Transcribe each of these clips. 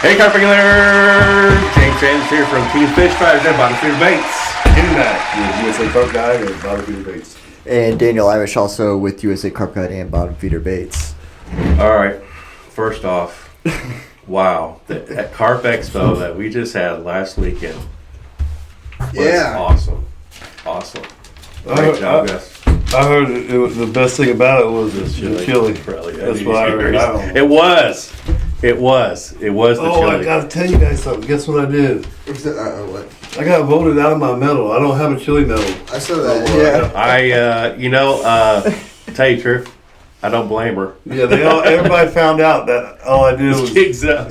Hey, Carp Anglers! James Sanders here from Team Fish Fries and Bottom Feeder Baits. Kenny Mack, USA CARP guy and Bottom Feeder Baits. And Daniel Irish also with USA CARP Guide and Bottom Feeder Baits. All right, first off, wow, that Carp Expo that we just had last weekend was awesome. Great job, guys. I heard it was the best thing about it was the chili. That's what I heard. It was the chili. I gotta tell you guys something. Guess what I did? What? I got voted out of my medal. I don't have a chili medal. I saw that. Tell you the truth, I don't blame her. Yeah, everybody found out that all I did was jigs up.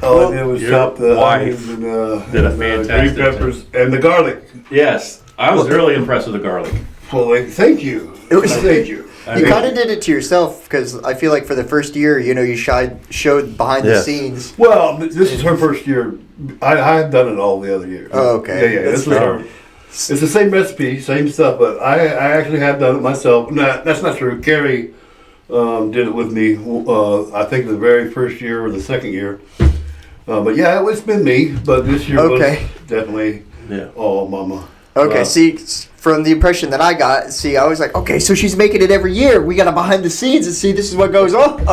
all I did was chop the wife onions and did a fantastic green peppers and the garlic. Yes, I was really impressed with the garlic. Well, thank you. Thank you. You kind of did it to yourself because I feel like for the first year, you showed behind the scenes. Well, this is her first year. I have done it all the other years. Oh, okay. Yeah. This was her. It's the same recipe, same stuff, but I actually have done it myself. No, that's not true. Carrie did it with me. I think the very first year or the second year. But yeah, it's been me. But this year was definitely all Mama. Okay, see, from the impression that I got, I was like, okay, so she's making it every year. We got to behind the scenes and see this is what goes on.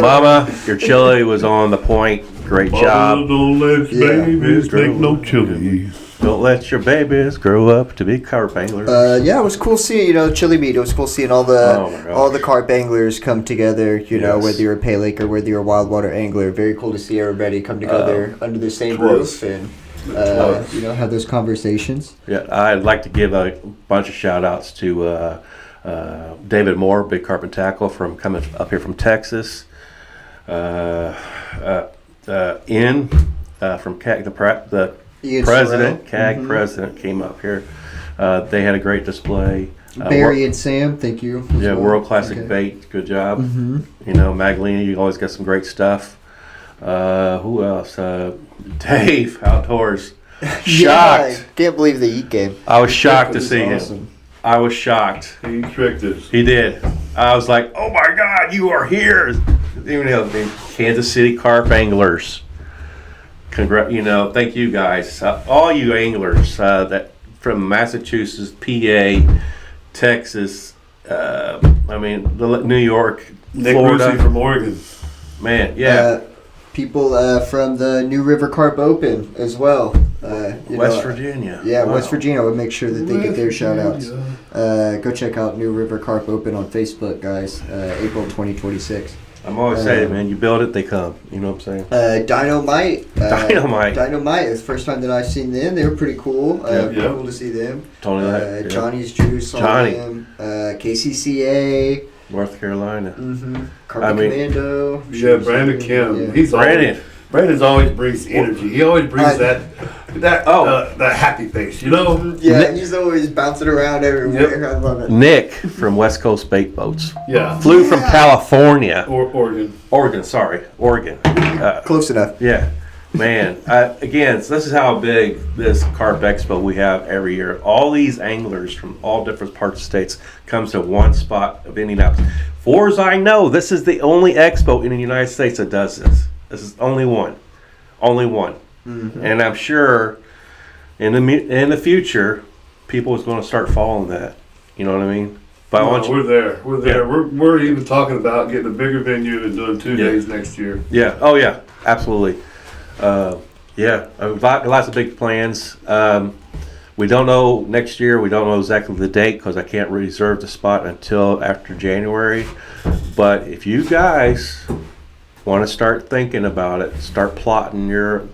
Mama, your chili was on the point. Great job. Don't let babies make no chili. Don't let your babies grow up to be carp anglers. It was cool seeing, chili meat. It was cool seeing all the carp anglers come together, whether you're a pale acre, whether you're a wild water angler. Very cool to see everybody come together under the same roof and have those conversations. Yeah, I'd like to give a bunch of shout outs to David Moore, Big Carp and Tackle, coming up here from Texas. From CAG, the president, CAG president came up here. They had a great display. Barry and Sam, thank you. Yeah, World Classic Bait, good job. Magalina, you always got some great stuff. Who else? Dave Outdoors. Shocked. Can't believe the Eat game. I was shocked to see him. I was shocked. He tricked us. He did. I was like, oh my God, you are here. Even the Kansas City Carp Anglers. Thank you guys. All you anglers that from Massachusetts, PA, Texas, New York, Nick Florida. Rusi from Oregon. Man, yeah. People from the New River Carp Open as well. West Virginia. Yeah, wow. West Virginia. I would make sure that they get their shout outs. Go check out New River Carp Open on Facebook, guys. April 2026. I'm always saying, man, you build it, they come. You know what I'm saying? Dynamite. Dynamite. It's the first time that I've seen them. They were pretty cool. Cool to see them. Totally. Johnny's Juice. Them. KCCA. North Carolina. Carpet Commando. Yeah, Brandon Kim. Yeah. Brandon always brings energy. He always brings that happy face, Yeah, he's always bouncing around everywhere. Yep. I love it. Nick from West Coast Bait Boats. Yeah. Flew from California. Oregon. Oregon. Close enough. Yeah. Man, again, so this is how big this Carp Expo we have every year. All these anglers from all different parts of the states comes to one spot of Indianapolis. For as I know, this is the only expo in the United States that does this. This is only one. And I'm sure in the future, people is going to start following that. You know what I mean? But we're there. Yeah. We're even talking about getting a bigger venue and doing 2 days next year. Yeah. Oh yeah. Absolutely. Lots of big plans. We don't know next year. We don't know exactly the date because I can't reserve the spot until after January. But if you guys want to start thinking about it, start plotting your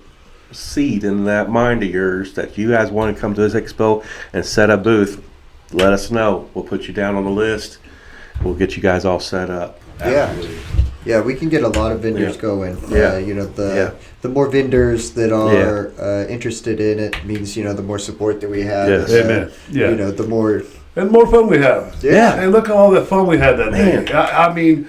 seed in that mind of yours that you guys want to come to this expo and set a booth, let us know. We'll put you down on the list. We'll get you guys all set up. Absolutely. Yeah, we can get a lot of vendors going. The more vendors that are interested in it means the more support that we have. Yes. Amen. The more fun we have. Yeah. And look at all that fun we had that day. I mean,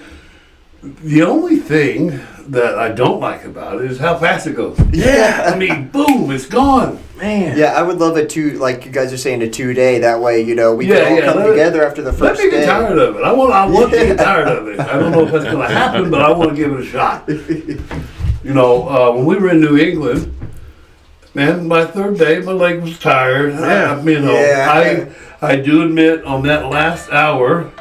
The only thing that I don't like about it is how fast it goes. Yeah. I mean, boom, it's gone. Man. Yeah, I would love a like you guys are saying, a 2-day. That way, we can all come together after the first day. Let me day. get tired of it. I want to get tired of it. I don't know if that's going to happen, but I want to give it a shot. When we were in New England, man, my third day, my leg was tired. Yeah. I do admit on that last hour,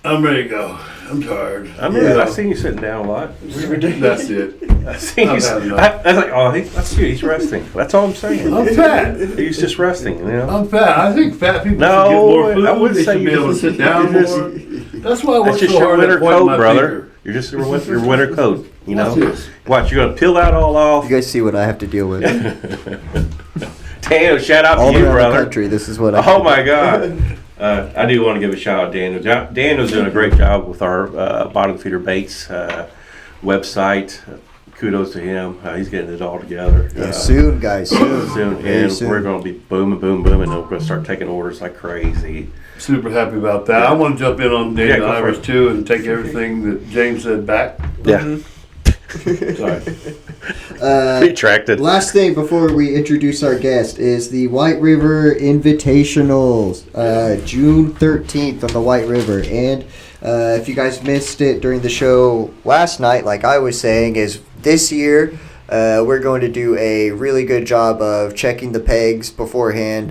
I'm ready to go. I'm tired. I've seen you sitting down a lot. That's it. I've seen you. I was like, that's you. He's resting. That's all I'm saying. I'm fat. He's just resting. I'm fat. I think fat people should get more food. I wouldn't they say should be able to sit down more. That's why I work That's just so your hard winter at pointing coat, my brother. finger. You're just your winter coat. Watch this. Watch, you're gonna peel that all off. You guys see what I have to deal with. Daniel, shout out All to you, around brother. the country, this is what I Oh my God. I do want to give a shout out to Daniel. Daniel's doing a great job with our bottom feeder baits website. Kudos to him. He's getting it all together. Yeah, soon, guys. Soon. Very soon. We're going to be booming, and we're going to start taking orders like crazy. Super happy about that. I want to jump in on Daniel go for Irish it. too and take everything that James said back. Yeah. Sorry. Retracted. Last thing before we introduce our guest is the White River Invitationals, June 13th on the White River. And if you guys missed it during the show last night, like I was saying, is this year we're going to do a really good job of checking the pegs beforehand,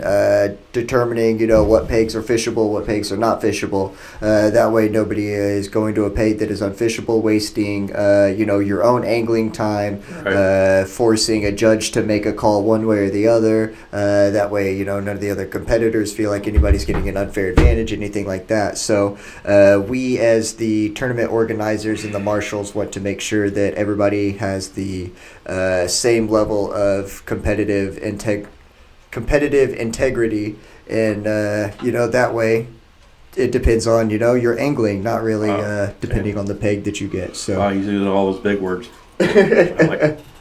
determining, what pegs are fishable, what pegs are not fishable. That way nobody is going to a peg that is unfishable, wasting, your own angling time, Right. forcing a judge to make a call one way or the other. That way, none of the other competitors feel like anybody's getting an unfair advantage, anything like that. So we, as the tournament organizers and the marshals, want to make sure that everybody has the same level of competitive integrity, and that way it depends on your angling, not really depending on the peg that you get. So Wow, he's using all those big words.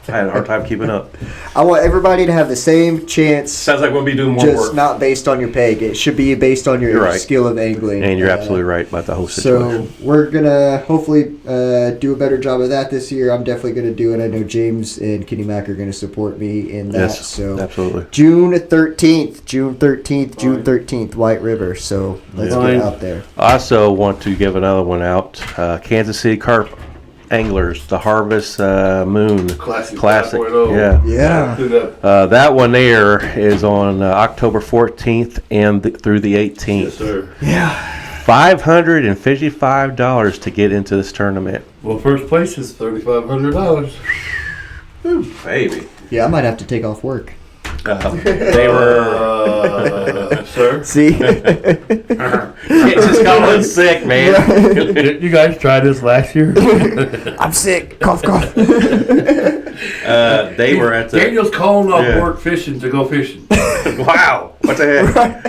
I had a hard time keeping up. I want everybody to have the same chance. Sounds like we'll be doing more Just work. not based on your peg. It should be based on your You're right. skill of angling. And you're absolutely right about the whole So situation. we're gonna hopefully do a better job of that this year. I'm definitely gonna do it. I know James and Kenny Mack are gonna support me in that. Yes, So absolutely. June 13th, White River. So let's Fine. get out there. I also want to give another one out. Kansas City Carp Anglers, the Harvest Moon Classic. Classic. 5.0. Yeah. Yeah. Do that. That one there is on October 14th and through the 18th. Yes, sir. Yeah. $555 to get into this tournament. Well, first place is $3,500. Baby. Yeah, I might have to take off work. They were Sir? See? just calling sick, man. Did you guys try this last year? I'm sick. Cough, cough. They were at the Daniel's calling off Yeah. work fishing to go fishing. wow. What the heck?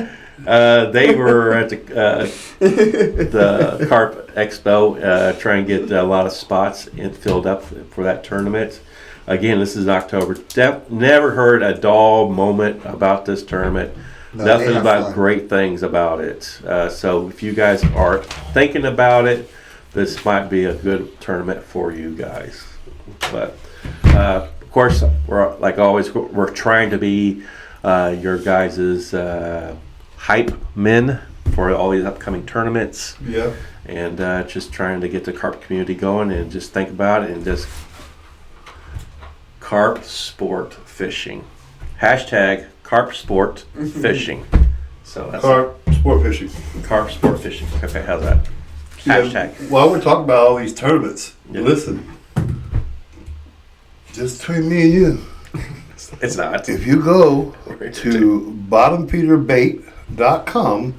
They were at the Carp Expo trying to get a lot of spots filled up for that tournament. Again, this is October. Never heard a dull moment about this tournament. No, Nothing they have about fun. great things about it. So if you guys are thinking about it, this might be a good tournament for you guys. But of course, we're like always, we're trying to be your guys' hype men for all these upcoming tournaments, Yeah. and just trying to get the carp community going, and just think about it, and just carp sport fishing. Hashtag carp sport fishing. So that's Carp sport fishing. carp sport fishing. Okay, how's that? Hashtag. Yeah, while we're talking about all these tournaments, Yeah. listen. Just between me and you, It's not. if you go to bottomfeederbait.com,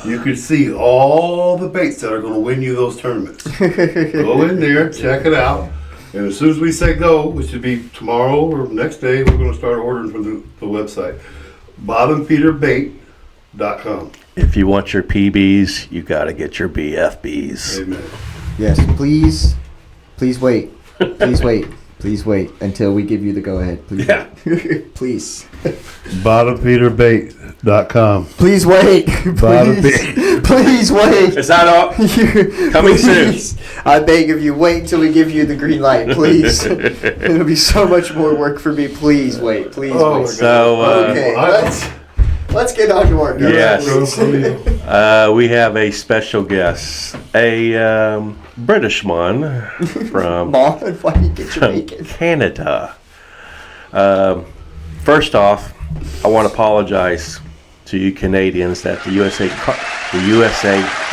you can see all the baits that are going to win you those tournaments. Go in there, check it out, and as soon as we say go, which should be tomorrow or next day, we're going to start ordering from the website. Bottomfeederbait.com. If you want your PBs, you got to get your BFBs. Amen. Yes, please wait. Please wait. Please wait until we give you the go-ahead. Please. Yeah. Please. BottomFeederBait.com. Please wait. Bottom Please wait. Is that all? Coming soon. I beg of you, wait until we give you the green light, please. It'll be so much more work for me. Please wait. Please wait. So, okay, let's get on to our yes. We have a special guest, a British one from Mom, why do you get Jamaican? Canada. First off, I want to apologize to you Canadians that the USA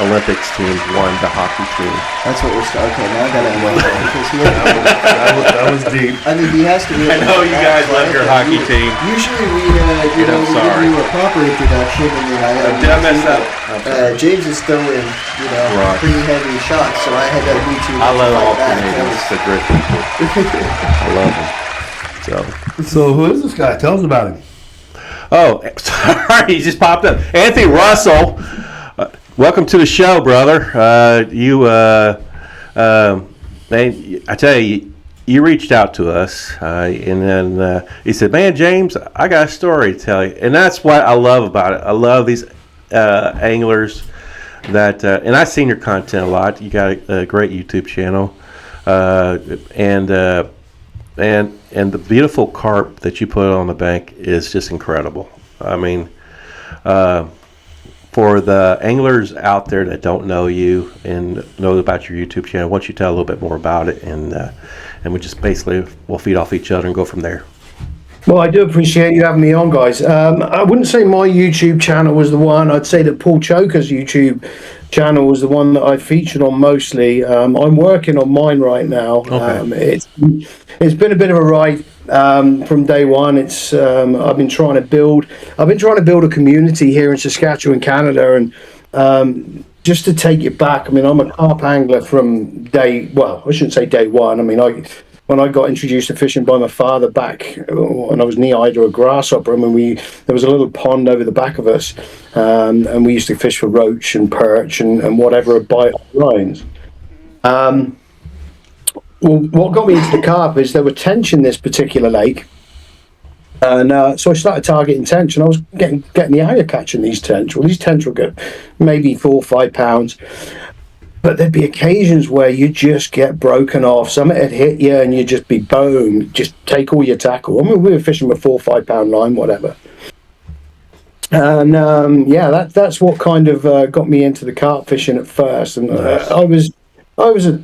Olympics team won the hockey team. That's what we're starting. Okay, now I gotta know because That was deep. I mean, he has to be. I know you guys love your hockey team. Usually we, we give you a proper introduction, and then Did I mess up? James is throwing, pretty heavy shots, so I had to meet you. I love all Canadians. They're great people. I love them. So who is this guy? Tell us about him. Oh, sorry, he just popped up. Anthony Russell, welcome to the show, brother. Man, I tell you, you reached out to us, and then he said, "Man, James, I got a story to tell you," and that's what I love about it. I love these anglers that, and I've seen your content a lot. You got a great YouTube channel, and the beautiful carp that you put on the bank is just incredible. I mean, for the anglers out there that don't know you and know about your YouTube channel, why don't you tell a little bit more about it, and we just basically will feed off each other and go from there. Well, I do appreciate you having me on, guys. I wouldn't say my YouTube channel was the one. I'd say that Paul Choker's YouTube channel was the one that I featured on mostly. I'm working on mine right now. Okay. It's been a bit of a ride from day one. I've been trying to build a community here in Saskatchewan, Canada, and just to take you back. I mean, I'm a carp angler from I shouldn't say day one. I mean, when I got introduced to fishing by my father back when I was knee-high to a grasshopper, I mean, there was a little pond over the back of us, and we used to fish for roach and perch and whatever would bite on lines. Well, what got me into the carp is there were tench in this particular lake, and so I started targeting tench, and I was getting the eye of catching these tench. Well, these tench were good, maybe 4 or 5 pounds. But there'd be occasions where you just get broken off. Something had hit you and you'd just be boom, just take all your tackle. I mean, we were fishing with 4 or 5 pound line, whatever. And that's what kind of got me into the carp fishing at first. And I was a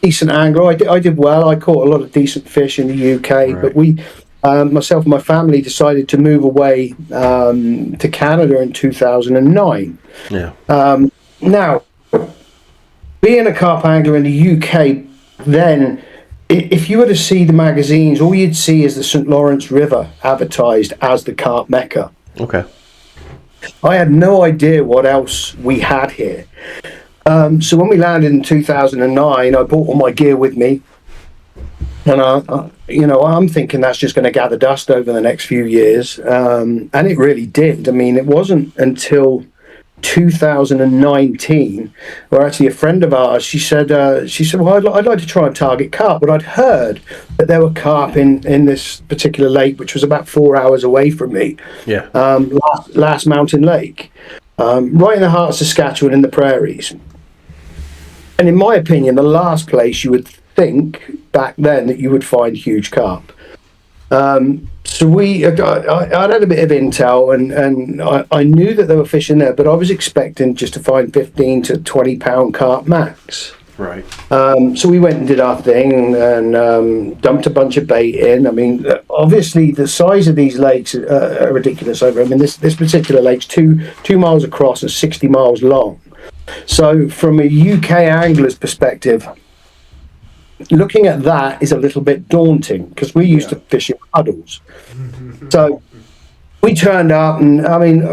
decent angler. I did well. I caught a lot of decent fish in the UK. Right. But we, myself and my family, decided to move away to Canada in 2009. Yeah. Now, being a carp angler in the UK, then, if you were to see the magazines, all you'd see is the St. Lawrence River advertised as the carp mecca. Okay. I had no idea what else we had here. So when we landed in 2009, I brought all my gear with me. And, I'm thinking that's just going to gather dust over the next few years. And it really did. I mean, it wasn't until 2019 where actually a friend of ours, she said well, I'd like to try and target carp, but I'd heard that there were carp in this particular lake, which was about 4 hours away from me. Yeah. Last Mountain Lake, right in the heart of Saskatchewan in the prairies. And in my opinion, the last place you would think back then that you would find huge carp. So I'd had a bit of intel, and I knew that there were fish in there, but I was expecting just to find 15 to 20 pound carp max. Right. So we went and did our thing and dumped a bunch of bait in. I mean, obviously the size of these lakes are ridiculous. I mean, this particular lake's 2 miles across and 60 miles long. So from a UK angler's perspective, looking at that is a little bit daunting because we used to fish in puddles. So we turned up, and I mean,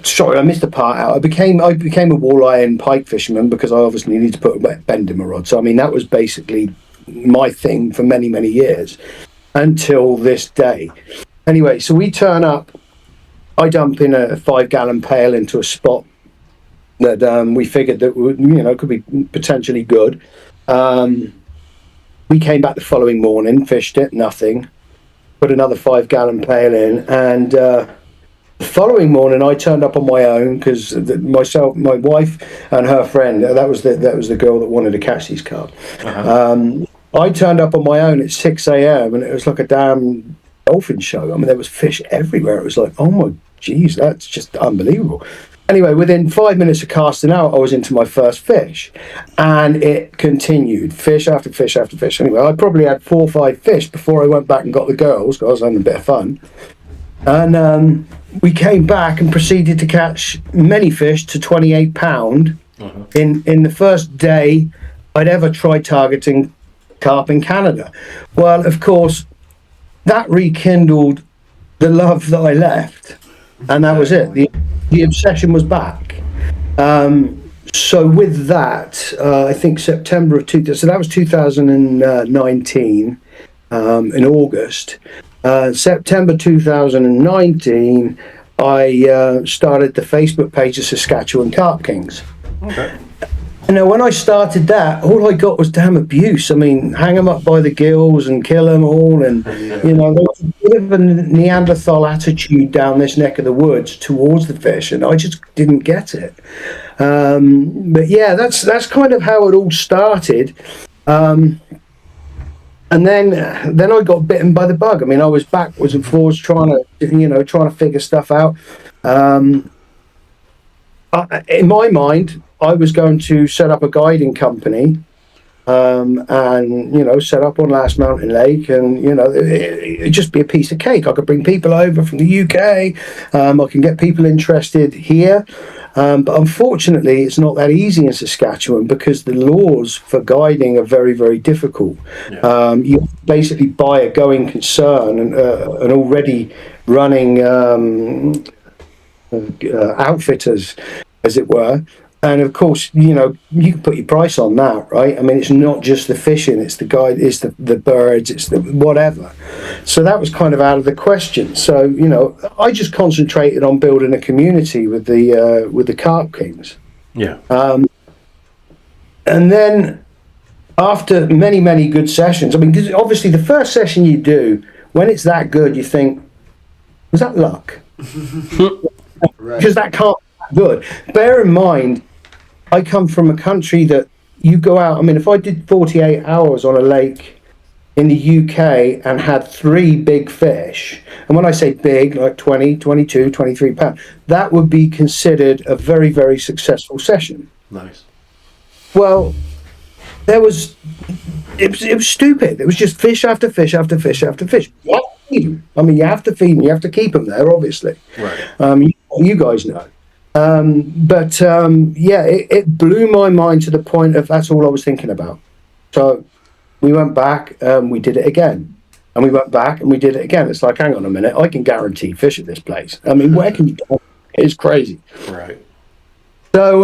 sorry, I missed a part out. I became a walleye and pike fisherman because I obviously needed to put a bend in my rod. So I mean, that was basically my thing for many, many years until this day. Anyway, so we turn up. I dump in a 5-gallon pail into a spot that we figured that would, could be potentially good. we came back the following morning, fished it, nothing. Put another 5-gallon pail in, and the following morning I turned up on my own because myself, my wife, and her friend. That was the girl that wanted to catch these carp. I turned up on my own at 6 a.m. and it was like a damn dolphin show. I mean, there was fish everywhere. It was like, oh my geez, that's just unbelievable. Anyway, within 5 minutes of casting out, I was into my first fish, and it continued, fish after fish after fish. Anyway, I probably had 4 or 5 fish before I went back and got the girls, because I was having a bit of fun. And we came back and proceeded to catch many fish to 28 pound in the first day I'd ever tried targeting carp in Canada. Well, of course, that rekindled the love that I left, and that was it. The obsession was back. So with that, I think September of 2000, so that was 2019, in August. September 2019, I started the Facebook page of Saskatchewan Carp Kings. Okay. You know, when I started that, all I got was damn abuse. I mean, hang them up by the gills and kill them all, and you know, there was a bit of a Neanderthal attitude down this neck of the woods towards the fish, and I just didn't get it. But yeah, that's kind of how it all started. And then I got bitten by the bug. I mean, I was backwards and forwards trying to figure stuff out. In my mind, I was going to set up a guiding company, and set up on Last Mountain Lake, and it'd just be a piece of cake. I could bring people over from the UK. I can get people interested here, but unfortunately, it's not that easy in Saskatchewan because the laws for guiding are very, very difficult. Yeah. You basically buy a going concern and an already running outfitters, as it were. And of course, you can put your price on that, right? I mean, it's not just the fishing, it's the guide, it's the birds, it's the whatever. So that was kind of out of the question. So, I just concentrated on building a community with the Carp Kings. Yeah. And then after many, many good sessions, I mean, 'cause obviously the first session you do, when it's that good, you think, was that luck? Right. Because that can't be good. Bear in mind, I come from a country that you go out, I mean, if I did 48 hours on a lake in the UK and had 3 big fish, and when I say big, like 20, 22, 23 pounds, that would be considered a very, very successful session. Nice. Well, it was stupid. It was just fish after fish after fish after fish. You have to feed them. I mean, you have to feed them. You have to keep them there, obviously. Right. You guys know. It blew my mind to the point of that's all I was thinking about. So we went back and we did it again. And we went back and we did it again. It's like, hang on a minute, I can guarantee fish at this place. I mean, where can you go? It's crazy. Right. So,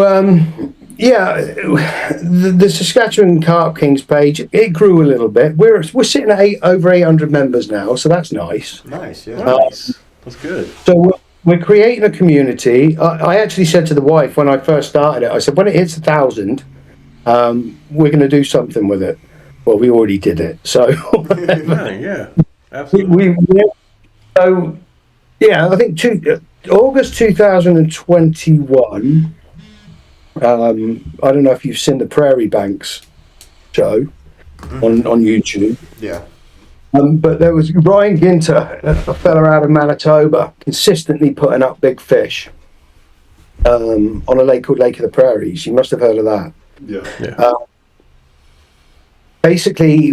the Saskatchewan Carp Kings page, it grew a little bit. We're sitting at over 800 members now, so that's nice. Nice, yeah. Nice. That's good. So we're creating a community. I actually said to the wife when I first started it, I said, when it hits 1,000, we're going to do something with it. Well, we already did it. So yeah, absolutely. I think August 2021. I don't know if you've seen the Prairie Banks show on YouTube. Yeah. But there was Ryan Ginter, a fella out of Manitoba, consistently putting up big fish on a lake called Lake of the Prairies. You must have heard of that. Yeah. Basically,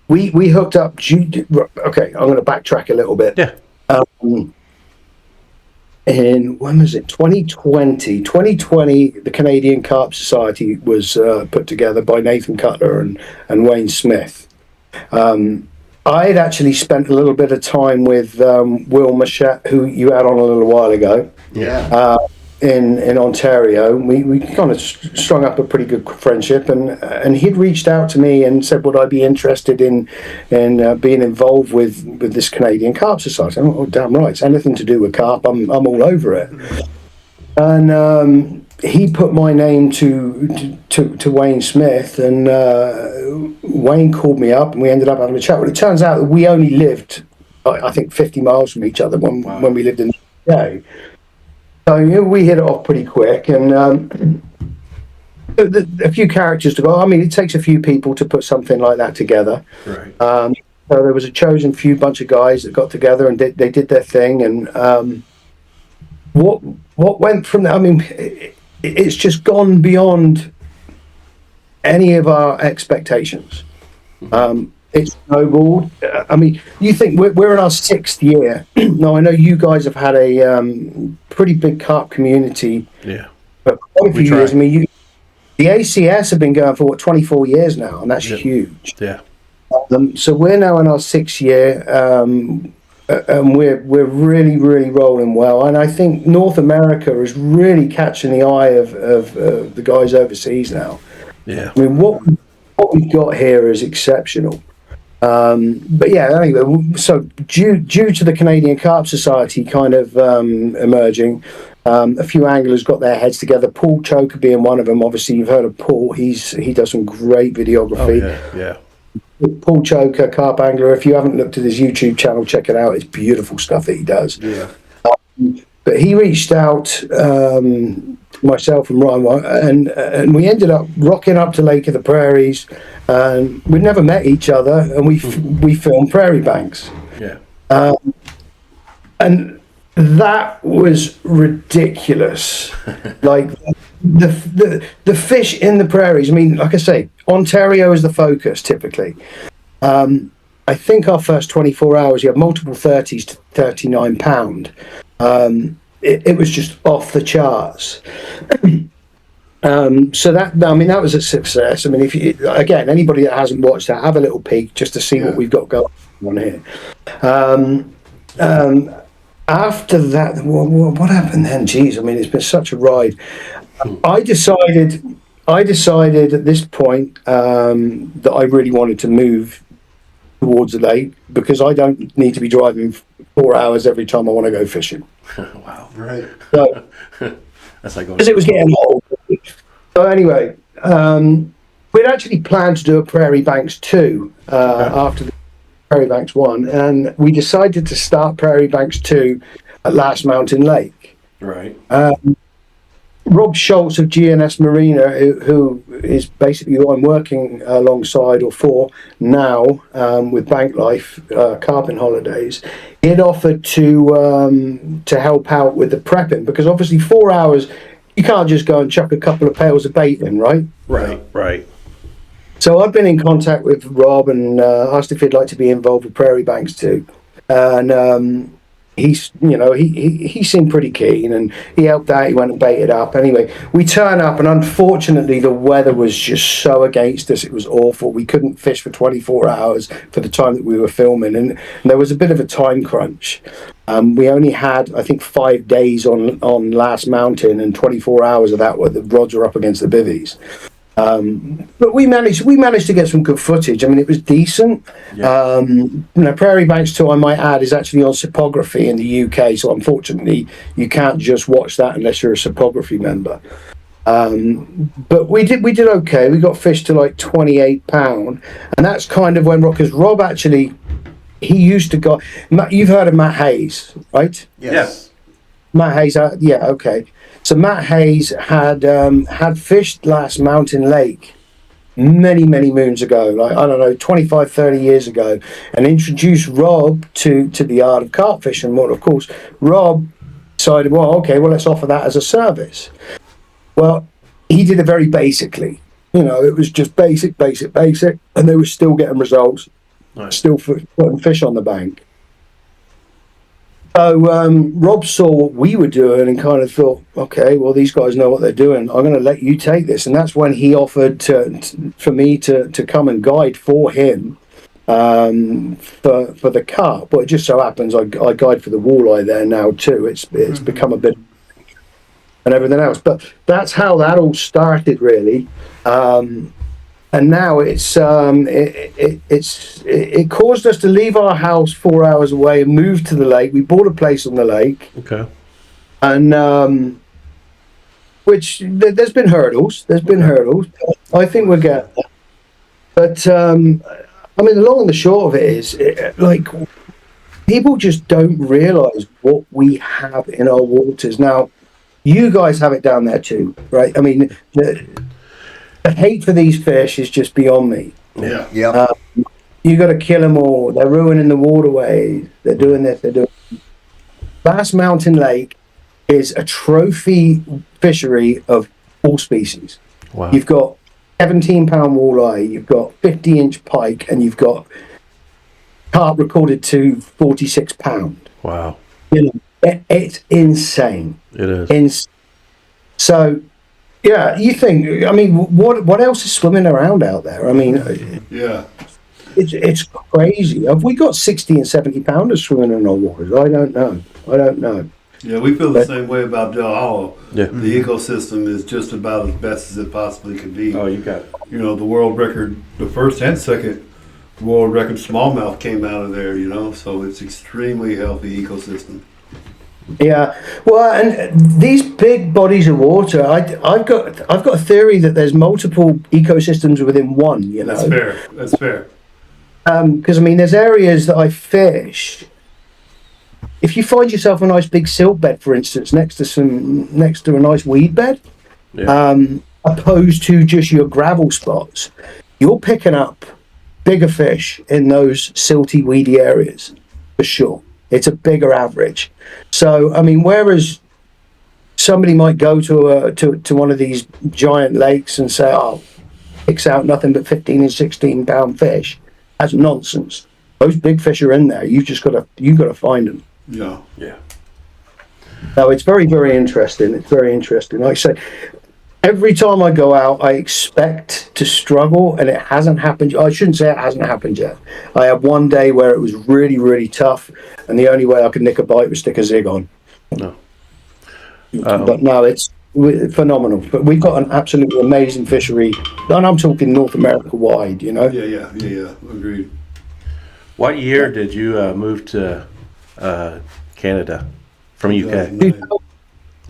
we hooked up. Okay, I'm going to backtrack a little bit. Yeah. In when was it? 2020, the Canadian Carp Society was put together by Nathan Cutler and Wayne Smith. I had actually spent a little bit of time with Will Machette, who you had on a little while ago. Yeah. In Ontario. We kind of strung up a pretty good friendship, and he'd reached out to me and said, would I be interested in being involved with this Canadian Carp Society? I'm like, oh, damn right, it's anything to do with carp, I'm all over it. And he put my name to Wayne Smith, and Wayne called me up and we ended up having a chat. Well, it turns out that we only lived, I think, 50 miles from each other when we lived in the UK. So we hit it off pretty quick, and a few characters to go. I mean, it takes a few people to put something like that together. Right. So there was a chosen few bunch of guys that got together and they did their thing. And what went from there? I mean, it's just gone beyond any of our expectations. It's snowballed. I mean, you think we're in our 6th year. Now, I know you guys have had a pretty big carp community. Yeah. For quite a few years. I mean, the ACS have been going for 24 years now, and that's huge. Yeah. So we're now in our 6th year, and we're really, really rolling well. And I think North America is really catching the eye of the guys overseas now. Yeah. I mean, what we've got here is exceptional. But yeah, anyway, so due to the Canadian Carp Society kind of emerging, a few anglers got their heads together. Paul Choker being one of them. Obviously, you've heard of Paul. He does some great videography. Oh, yeah. Paul Choker, carp angler. If you haven't looked at his YouTube channel, check it out. It's beautiful stuff that he does. Yeah. But he reached out, myself and Ryan, and we ended up rocking up to Lake of the Prairies. And we'd never met each other, and we filmed prairie banks. Yeah. And that was ridiculous. Like the fish in the prairies. I mean, like I say, Ontario is the focus typically. I think our first 24 hours, you have multiple 30s to 39 pound. It was just off the charts. So that was a success. I mean, if you, again, anybody that hasn't watched that, have a little peek just to see what we've got going on here. After that, what happened then? Geez, I mean, it's been such a ride. I decided at this point that I really wanted to move towards the lake because I don't need to be driving 4 hours every time I want to go fishing. Wow. Right. So, that's like going. Because it was getting old. So anyway, we'd actually planned to do a Prairie Banks 2 after the Prairie Banks 1, and we decided to start Prairie Banks 2 at Last Mountain Lake. Right. Rob Schultz of GNS Marina, who is basically who I'm working alongside or for now with Bank Life, Carping Holidays, he had offered to help out with the prepping because obviously 4 hours, you can't just go and chuck a couple of pails of bait in, right? Right. So I've been in contact with Rob and asked if he'd like to be involved with Prairie Banks too, and he seemed pretty keen and he helped out. He went and baited up. Anyway, we turn up and unfortunately the weather was just so against us. It was awful. We couldn't fish for 24 hours for the time that we were filming, and there was a bit of a time crunch. We only had, I think, 5 days on Last Mountain, and 24 hours of that were the rods were up against the bivvies. But we managed to get some good footage. I mean, it was decent. Yeah. Prairie Banks 2, I might add, is actually on Sepography in the UK, so unfortunately you can't just watch that unless you're a Sepography member. But we did okay. We got fish to like 28 pound, and that's kind of when Rob actually, he used to go. You've heard of Matt Hayes, right? Yes. Matt Hayes, yeah, okay. So Matt Hayes had fished Last Mountain Lake many moons ago, like, I don't know, 25, 30 years ago, and introduced Rob to the art of carp fishing. Well, of course, Rob decided, well, okay, well, let's offer that as a service. Well, he did it very basically. It was just basic, and they were still getting results, Nice. still putting fish on the bank. So Rob saw what we were doing and kind of thought, okay, well, these guys know what they're doing. I'm going to let you take this. And that's when he offered for me to come and guide for him for the carp. But it just so happens I guide for the walleye there now too. It's become a bit and everything else. But that's how that all started, really. And now it caused us to leave our house 4 hours away and move to the lake. We bought a place on the lake. Okay. And which there's been hurdles. I think we'll get there. But I mean, the long and the short of it is, like, people just don't realise what we have in our waters. Now, you guys have it down there too, right? I mean, the hate for these fish is just beyond me. Yeah. Yep. You got to kill them all. They're ruining the waterways. They're doing this. They're doing. Bass Mountain Lake is a trophy fishery of all species. Wow. You've got 17-pound walleye, you've got 50-inch pike, and you've got carp recorded to 46 pound. Wow. You know, it's insane. It is. So, yeah, you think? I mean, what else is swimming around out there? I mean, Yeah. it's crazy. Have we got 60 and 70 pounders swimming in our waters? I don't know. Yeah, we feel the same way about Del Hollow. Yeah. The ecosystem is just about as best as it possibly could be. Oh, you got. You know, the world record, the first and second world record smallmouth came out of there, you know, so it's extremely healthy ecosystem. Yeah, well, and these big bodies of water, I've got a theory that there's multiple ecosystems within one. You know, That's fair. Because I mean, there's areas that I fish. If you find yourself a nice big silt bed, for instance, next to a nice weed bed, Yeah. opposed to just your gravel spots, you're picking up bigger fish in those silty, weedy areas for sure. It's a bigger average. So I mean, whereas somebody might go to one of these giant lakes and say, "Oh, picks out nothing but 15 and 16-pound fish," that's nonsense. Those big fish are in there. You got to find them. Yeah. Yeah. No, it's very, very interesting. It's very interesting. Like I say, every time I go out, I expect to struggle, and it hasn't happened. I shouldn't say it hasn't happened yet. I had one day where it was really, really tough, and the only way I could nick a bite was stick a zig on. No. But no, it's phenomenal. But we've got an absolutely amazing fishery, and I'm talking North America wide, you know? Yeah. Agreed. What year did you move to Canada from UK? 2009.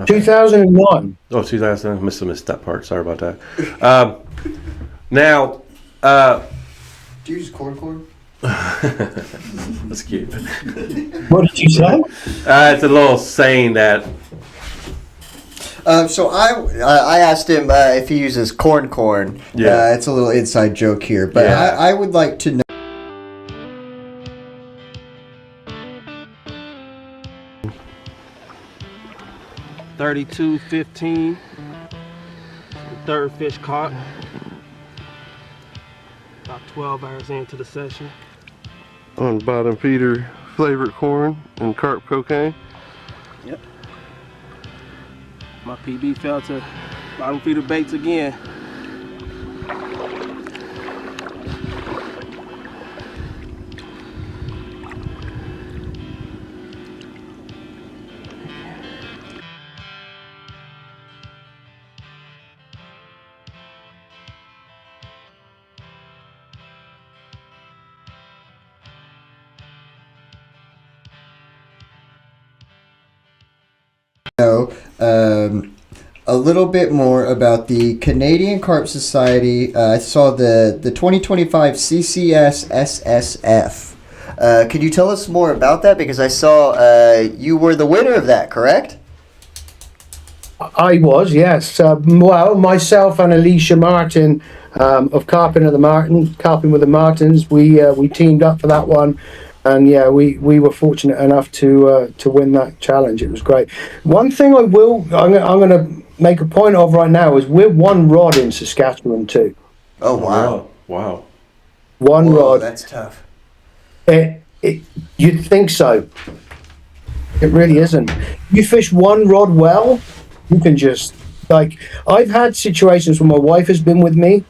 2001. Oh, 2000. I must have missed that part. Sorry about that. Now, Do you use corn? that's cute. What did you say? It's a little saying that. So I asked him if he uses corn. Yeah. It's a little inside joke here, but Yeah. I would like to know. 32-15. Third fish caught. About 12 hours into the session. On bottom feeder flavored corn and carp cocaine. Yep. My PB fell to bottom feeder baits again. A little bit more about the Canadian Carp Society. I saw the 2025 CCS SSF. Could you tell us more about that? Because I saw you were the winner of that, correct? I was, yes. Well, myself and Alicia Martin of Carping with the Martins, we teamed up for that one. And yeah, we were fortunate enough to win that challenge. It was great. One thing I'm going to make a point of right now is we're one rod in Saskatchewan too. Oh wow! Wow. One rod. That's tough. You'd think so. It really isn't. You fish one rod well, you can just I've had situations where my wife has been with me,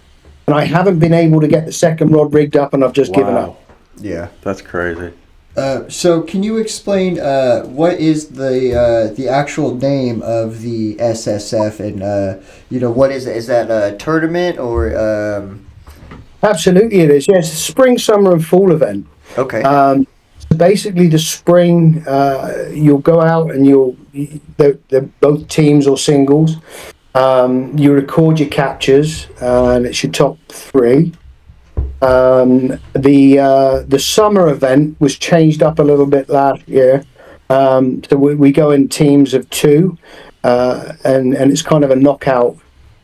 and I haven't been able to get the second rod rigged up, and I've just given up. Yeah. That's crazy. So can you explain what is the actual name of the SSF, and what is it? Is that a tournament or? Absolutely, it is. Yes, it's a spring, summer, and fall event. Okay. So basically, the spring, you'll go out and they're both teams or singles. You record your captures, and it's your top three. The summer event was changed up a little bit last year. So we go in teams of 2, and it's kind of a knockout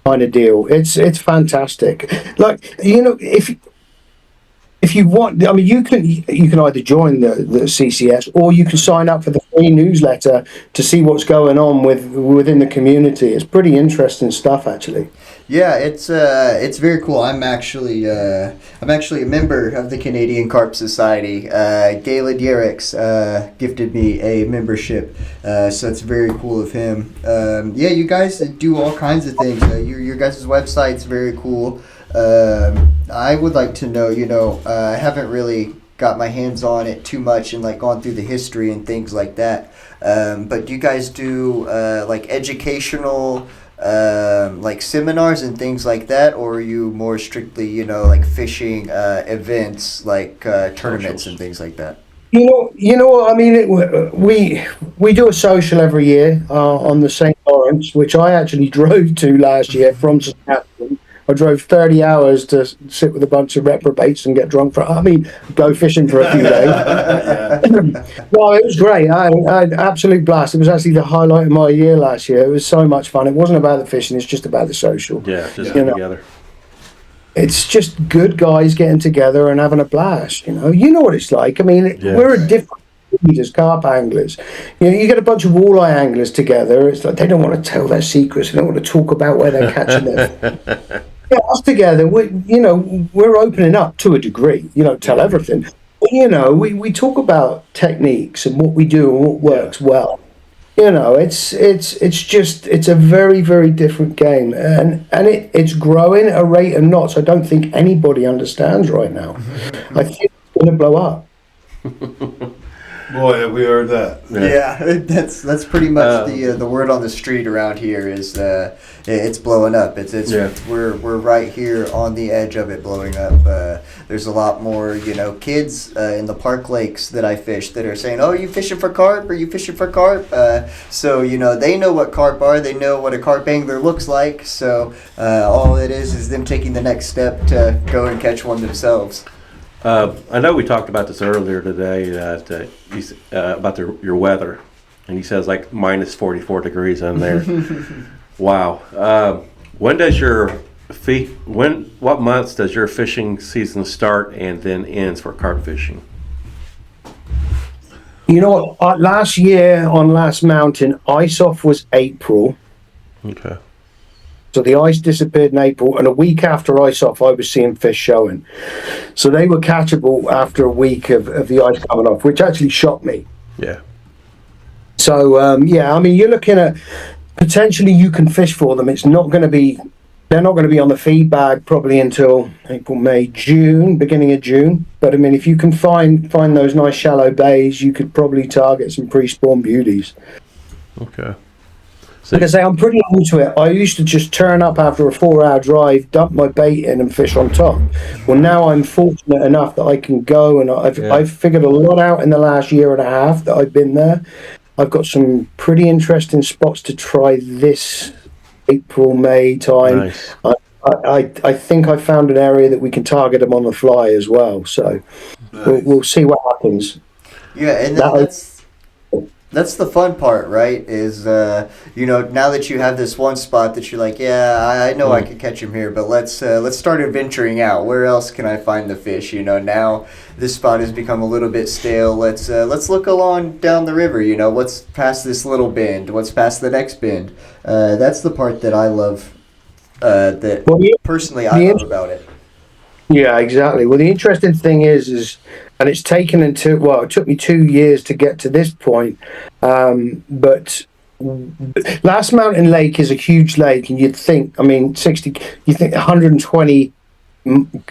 kind of deal. It's fantastic. Like, you know, if you want, I mean, you can either join the CCS, or you can sign up for the free newsletter to see what's going on within the community. It's pretty interesting stuff, actually. Yeah, it's very cool. I'm actually a member of the Canadian Carp Society. Galen Yerricks gifted me a membership, so it's very cool of him. Yeah, you guys do all kinds of things. Your guys' website's very cool. I would like to know, you know, I haven't really got my hands on it too much and like gone through the history and things like that. But do you guys do like educational like seminars and things like that, or are you more strictly, you know, like fishing events like tournaments and things like that? You know what I mean. We do a social every year on the St. Lawrence, which I actually drove to last year from Saskatchewan. I drove 30 hours to sit with a bunch of reprobates and get drunk go fishing for a few days. Well, it was great. I had absolute blast. It was actually the highlight of my year last year. It was so much fun. It wasn't about the fishing, it's just about the social. Yeah, just getting together. It's just good guys getting together and having a blast, you know. You know what it's like. I mean, Yeah. we're a different breed as carp anglers. You know, you get a bunch of walleye anglers together, it's like they don't want to tell their secrets, they don't want to talk about where they're catching their yeah, us together, we're opening up to a degree, you know, tell everything. But, you know, we talk about techniques and what we do and what works well. You know, it's a very, very different game, and it's growing at a rate of knots I don't think anybody understands right now. I think it's going to blow up. Boy, have we heard that. Yeah, that's pretty much the word on the street around here is it's blowing up. We're right here on the edge of it blowing up. There's a lot more, you know, kids in the park lakes that I fish that are saying, "Oh, are you fishing for carp? Are you fishing for carp?" So you know they know what carp are. They know what a carp angler looks like. So all it is them taking the next step to go and catch one themselves. I know we talked about this earlier today, that about your weather, and he says like minus 44 degrees on there. Wow. What months does your fishing season start and then ends for carp fishing? You know what? Last year on Last Mountain, ice off was April. Okay. So the ice disappeared in April, and a week after ice off, I was seeing fish showing. So they were catchable after a week of the ice coming off, which actually shocked me. Yeah. So, yeah, I mean, you're looking at potentially you can fish for them. They're not going to be on the feed bag probably until April, May, June, beginning of June. But I mean, if you can find those nice shallow bays, you could probably target some pre-spawn beauties. Okay. Like I say, I'm pretty new to it. I used to just turn up after a 4-hour drive, dump my bait in and fish on top. Well, now I'm fortunate enough that I can go, and I've figured a lot out in the last year and a half that I've been there. I've got some pretty interesting spots to try this April, May time. Nice. I think I found an area that we can target them on the fly as well. So Nice. we'll see what happens. Yeah, and that's the fun part, right? Is you know, now that you have this one spot that you're like, yeah, I know I could catch him here, but let's start adventuring out. Where else can I find the fish? You know, now this spot has become a little bit stale. Let's look along down the river. You know, what's past this little bend? What's past the next bend? That's the part that I love. Personally, I love about it. Yeah, exactly. Well, the interesting thing is, and it's taken it took me 2 years to get to this point. But Last Mountain Lake is a huge lake, and you'd think, I mean, 120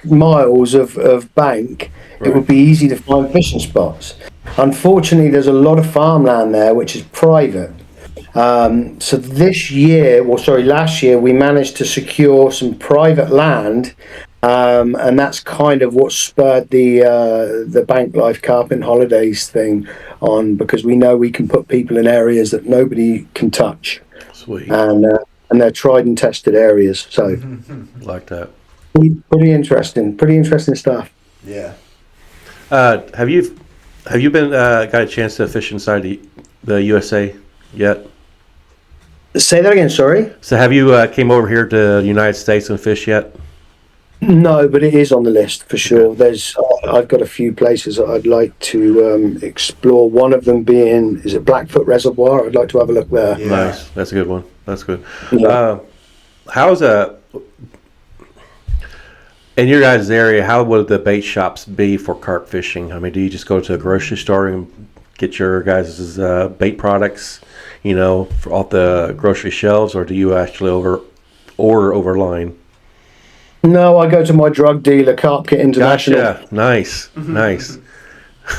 miles of bank, right. It would be easy to find fishing spots. Unfortunately, there's a lot of farmland there, which is private. So last year, we managed to secure some private land. And that's kind of what spurred the Bank Life Carp and Holidays thing on, because we know we can put people in areas that nobody can touch. Sweet. And they're tried and tested areas. So like that. Pretty interesting stuff. Yeah. Have you been got a chance to fish inside the USA yet? Say that again, sorry? So have you came over here to the United States and fish yet? No, but it is on the list for sure. I've got a few places that I'd like to explore. One of them being, is it Blackfoot Reservoir? I'd like to have a look there. Yeah. Nice, that's a good one. That's good. Yeah. How's in your guys' area? How would the bait shops be for carp fishing? I mean, do you just go to a grocery store and get your guys' bait products, off the grocery shelves, or do you actually order over line? No, I go to my drug dealer, Carp International. Gotcha. Nice, nice.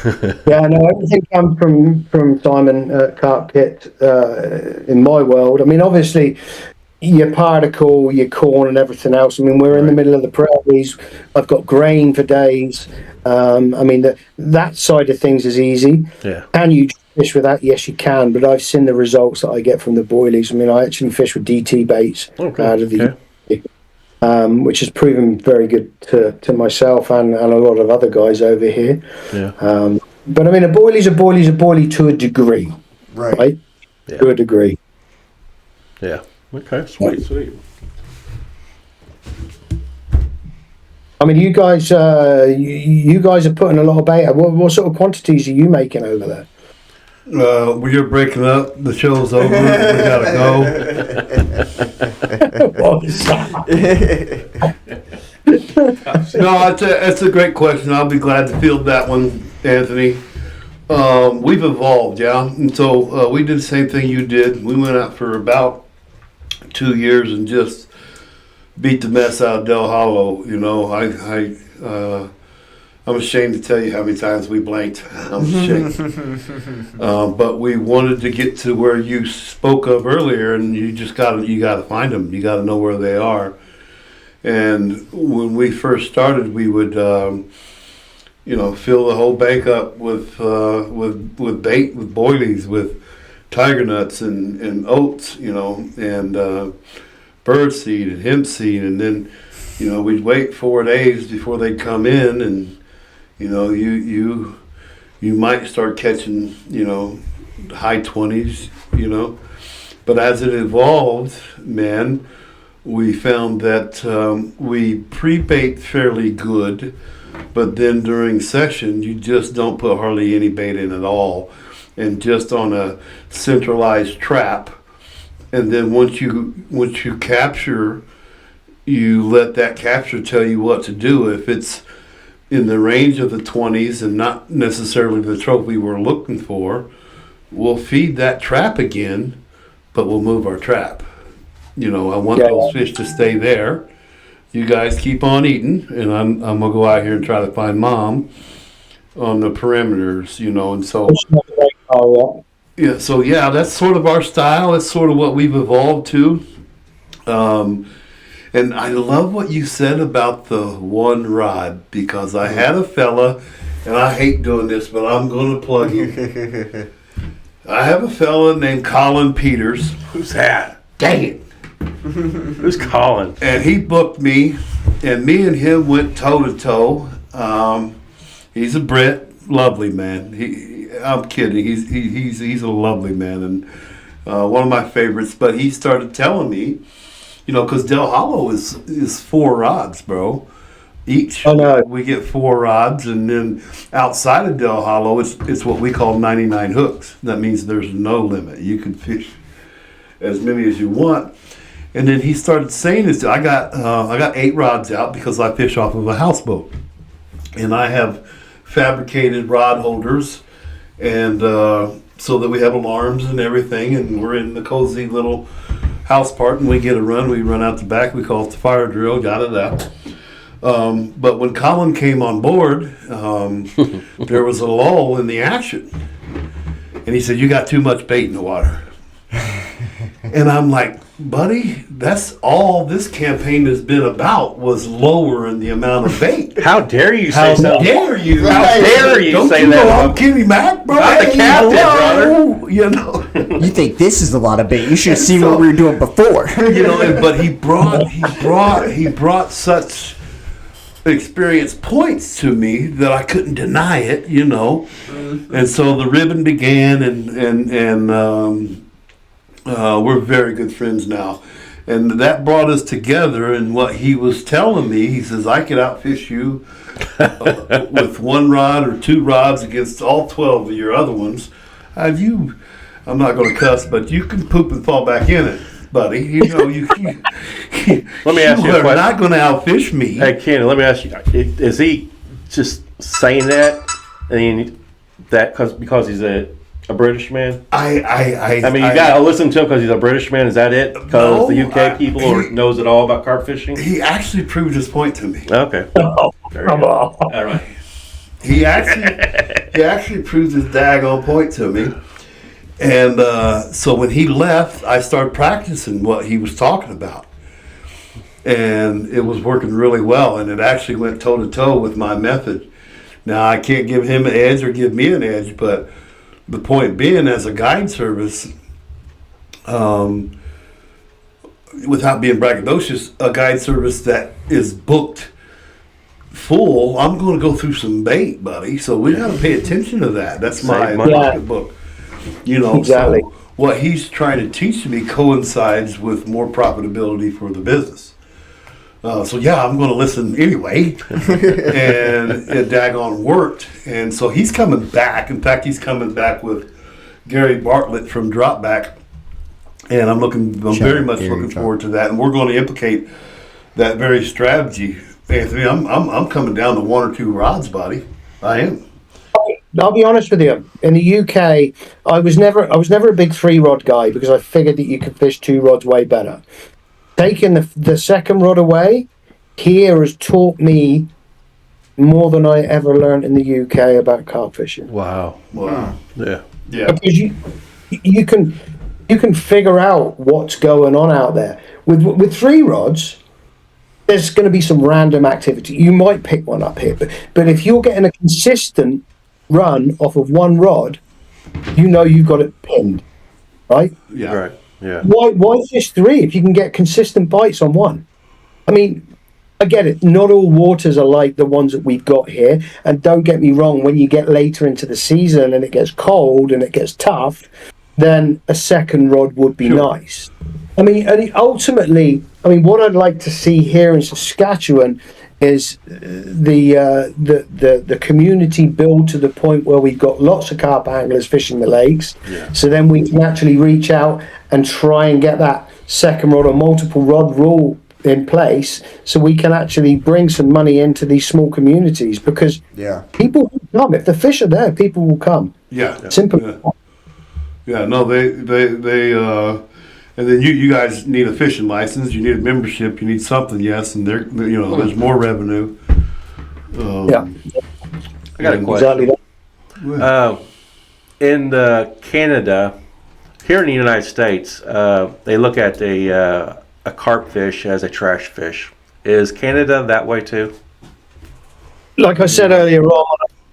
Yeah, no, everything comes from Simon Carp Kit in my world. I mean, obviously, your particle, your corn, and everything else. I mean, we're in the middle of the prairies. I've got grain for days. I mean, that side of things is easy. Yeah. Can you fish with that? Yes, you can. But I've seen the results that I get from the boilies. I mean, I actually fish with DT baits out of the. Which has proven very good to myself and a lot of other guys over here. Yeah. But I mean, a boilie's a boilie to a degree, right? Yeah. To a degree. Yeah. Okay. Sweet. I mean, you guys are putting a lot of bait out. What sort of quantities are you making over there? You're breaking up. The show's over. We gotta go. No, it's a great question. I'll be glad to field that one, Anthony. We've evolved, yeah. And so we did the same thing you did. We went out for about 2 years and just beat the mess out of Del Hollow. I'm ashamed to tell you how many times we blanked. I'm ashamed. But we wanted to get to where you spoke of earlier, and you gotta find them. You gotta know where they are. And when we first started, we would, fill the whole bank up with bait, with boilies, with tiger nuts and oats, and bird seed and hemp seed, and then, we'd wait 4 days before they'd come in, and you might start catching, high 20s, But as it evolved, man, we found that we pre-bait fairly good, but then during session, you just don't put hardly any bait in at all, and just on a centralized trap. And then once you capture, you let that capture tell you what to do. If it's in the range of the 20s and not necessarily the trophy we're looking for, we'll feed that trap again, but we'll move our trap. I want those fish to stay there. You guys keep on eating, and I'm gonna go out here and try to find Mom on the perimeters, and so that's sort of our style. That's sort of what we've evolved to. And I love what you said about the one rod, because I had a fella, and I hate doing this, but I'm going to plug him. I have a fella named Colin Peters. Who's that? Dang it. Who's Colin? And he booked me, and me and him went toe to toe. He's a Brit, lovely man. I'm kidding. He's a lovely man, and one of my favorites. But he started telling me, because Del Hollow is 4 rods, bro. Each. Oh, no. We get 4 rods, and then outside of Del Hollow, it's what we call 99 hooks. That means there's no limit. You can fish as many as you want. And then he started saying this. I got 8 rods out because I fish off of a houseboat, and I have fabricated rod holders, and so that we have alarms and everything, and we're in the cozy little house part, and we get a run. We run out the back. We call it the fire drill. Got it out. But when Colin came on board, there was a lull in the action, and he said, "You got too much bait in the water." And I'm like, buddy, that's all this campaign has been about, was lowering the amount of bait. How dare you say so? How dare you? How dare you Don't say you that? know I'm Kenny Mac, bro? I'm the captain, brother. You think this is a lot of bait? You should have seen what we were doing before. But he brought such experience points to me that I couldn't deny it, you know. And so the ribbon began, and we're very good friends now. And that brought us together. And what he was telling me, he says, I could outfish you with one rod or two rods against all 12 of your other ones. Have you? I'm not going to cuss, but you can poop and fall back in it, buddy. You know, Let me ask you a are question. not going to outfish me. Hey, Ken, let me ask you: is he just saying that? I mean, that because he's a British man? I mean, you gotta listen to him because he's a British man. Is that it? Because the UK people knows it all about carp fishing. He actually proved his point to me. Okay. Oh, Very come good. on. All right. He actually proved his daggone point to me. And so when he left, I started practicing what he was talking about. And it was working really well. And it actually went toe to toe with my method. Now, I can't give him an edge or give me an edge, but the point being, as a guide service, without being braggadocious, a guide service that is booked full, I'm going to go through some bait, buddy. So we got to pay attention to that. That's my Save money. pocketbook. You know, Exactly. so what he's trying to teach me coincides with more profitability for the business. So yeah, I'm going to listen anyway, and it daggone worked. And so he's coming back. In fact, he's coming back with Gary Bartlett from Dropback, and I'm very much looking forward to that. And we're going to implicate that very strategy. Anthony, I'm coming down to one or two rods, buddy. I am. I'll be honest with you. In the UK, I was never a big 3-rod guy because I figured that you could fish 2 rods way better. Taking the second rod away here has taught me more than I ever learned in the UK about carp fishing. Wow. Yeah. Because you can figure out what's going on out there. With 3 rods, there's going to be some random activity. You might pick one up here, but if you're getting a consistent run off of 1 rod, you know you've got it pinned, right? Yeah. Right. Yeah. Why fish 3 if you can get consistent bites on 1? I mean, I get it. Not all waters are like the ones that we've got here. And don't get me wrong, when you get later into the season and it gets cold and it gets tough, then a second rod would be nice. I mean, and ultimately, what I'd like to see here in Saskatchewan is the community build to the point where we've got lots of carp anglers fishing the lakes. Yeah. So then we can actually reach out and try and get that second rod or multiple rod rule in place, so we can actually bring some money into these small communities, because people will come. If the fish are there, people will come. Simple. Yeah. No, they and then you guys need a fishing license, you need a membership, you need something, yes, and there's more revenue. Yeah. I got a question. Exactly. In Canada, here in the United States, they look at a carp fish as a trash fish. Is Canada that way too? Like I said earlier on,